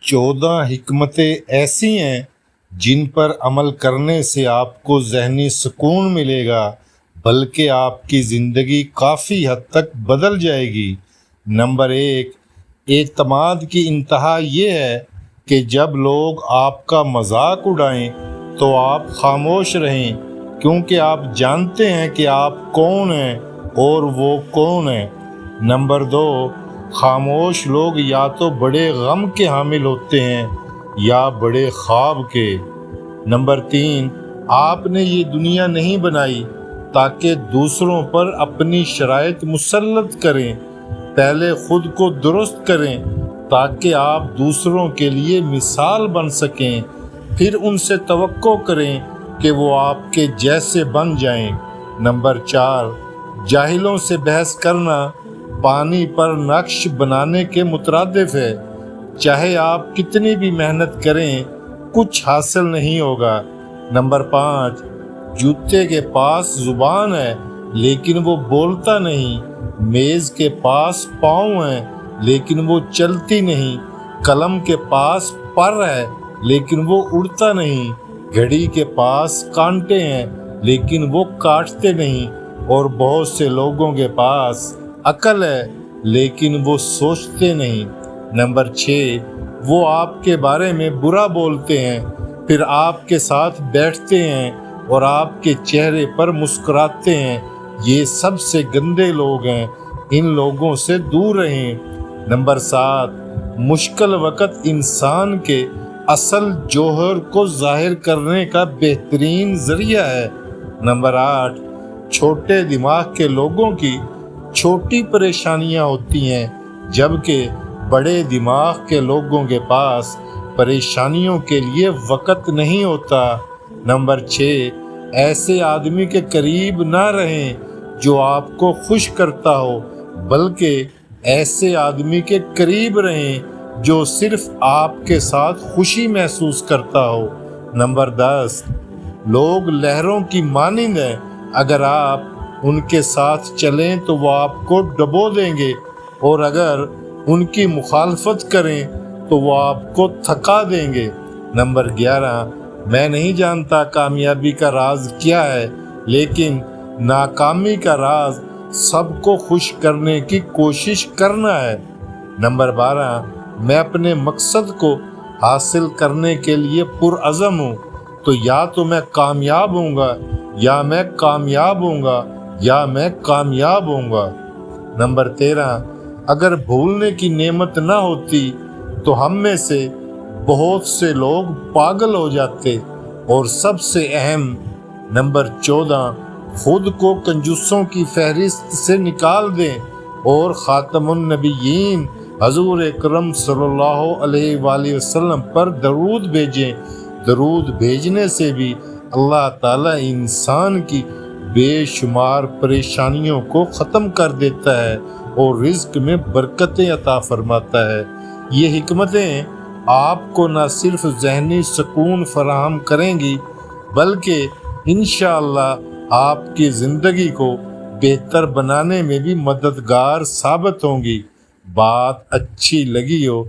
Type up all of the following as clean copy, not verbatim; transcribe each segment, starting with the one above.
14 حکمتیں ایسی ہیں جن پر عمل کرنے سے آپ کو ذہنی سکون ملے گا، بلکہ آپ کی زندگی کافی حد تک بدل جائے گی۔ نمبر 1، اعتماد کی انتہا یہ ہے کہ جب لوگ آپ کا مذاق اڑائیں تو آپ خاموش رہیں، کیونکہ آپ جانتے ہیں کہ آپ کون ہیں اور وہ کون ہیں۔ نمبر 2، خاموش لوگ یا تو بڑے غم کے حامل ہوتے ہیں یا بڑے خواب کے۔ نمبر 3، آپ نے یہ دنیا نہیں بنائی تاکہ دوسروں پر اپنی شرائط مسلط کریں، پہلے خود کو درست کریں تاکہ آپ دوسروں کے لیے مثال بن سکیں، پھر ان سے توقع کریں کہ وہ آپ کے جیسے بن جائیں۔ نمبر 4، جاہلوں سے بحث کرنا پانی پر نقش بنانے کے مترادف ہے، چاہے آپ کتنی بھی محنت کریں کچھ حاصل نہیں ہوگا۔ نمبر 5، جوتے کے پاس زبان ہے لیکن وہ بولتا نہیں، میز کے پاس پاؤں ہیں لیکن وہ چلتی نہیں، قلم کے پاس پر ہے لیکن وہ اڑتا نہیں، گھڑی کے پاس کانٹے ہیں لیکن وہ کاٹتے نہیں، اور بہت سے لوگوں کے پاس عقل ہے لیکن وہ سوچتے نہیں۔ نمبر 6، وہ آپ کے بارے میں برا بولتے ہیں، پھر آپ کے ساتھ بیٹھتے ہیں اور آپ کے چہرے پر مسکراتے ہیں، یہ سب سے گندے لوگ ہیں، ان لوگوں سے دور رہیں۔ نمبر 7، مشکل وقت انسان کے اصل جوہر کو ظاہر کرنے کا بہترین ذریعہ ہے۔ نمبر 8، چھوٹے دماغ کے لوگوں کی چھوٹی پریشانیاں ہوتی ہیں، جبکہ بڑے دماغ کے لوگوں کے پاس پریشانیوں کے لیے وقت نہیں ہوتا۔ نمبر 6، ایسے آدمی کے قریب نہ رہیں جو آپ کو خوش کرتا ہو، بلکہ ایسے آدمی کے قریب رہیں جو صرف آپ کے ساتھ خوشی محسوس کرتا ہو۔ نمبر 10، لوگ لہروں کی مانند ہیں، اگر آپ ان کے ساتھ چلیں تو وہ آپ کو ڈبو دیں گے، اور اگر ان کی مخالفت کریں تو وہ آپ کو تھکا دیں گے۔ نمبر 11، میں نہیں جانتا کامیابی کا راز کیا ہے، لیکن ناکامی کا راز سب کو خوش کرنے کی کوشش کرنا ہے۔ نمبر 12، میں اپنے مقصد کو حاصل کرنے کے لیے پرعزم ہوں، تو یا تو میں کامیاب ہوں گا یا میں کامیاب ہوں گا یا میں کامیاب ہوں گا۔ نمبر 13، اگر بھولنے کی نعمت نہ ہوتی تو ہم میں سے بہت سے لوگ پاگل ہو جاتے۔ اور سب سے اہم، نمبر 14، خود کو کنجوسوں کی فہرست سے نکال دیں اور خاتم النبیین حضور اکرم صلی اللہ علیہ وآلہ وسلم پر درود بھیجیں۔ درود بھیجنے سے بھی اللہ تعالیٰ انسان کی بے شمار پریشانیوں کو ختم کر دیتا ہے اور رزق میں برکتیں عطا فرماتا ہے۔ یہ حکمتیں آپ کو نہ صرف ذہنی سکون فراہم کریں گی، بلکہ انشاءاللہ آپ کی زندگی کو بہتر بنانے میں بھی مددگار ثابت ہوں گی۔ بات اچھی لگی ہو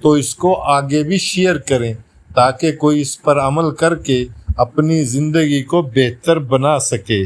تو اس کو آگے بھی شیئر کریں تاکہ کوئی اس پر عمل کر کے اپنی زندگی کو بہتر بنا سکے۔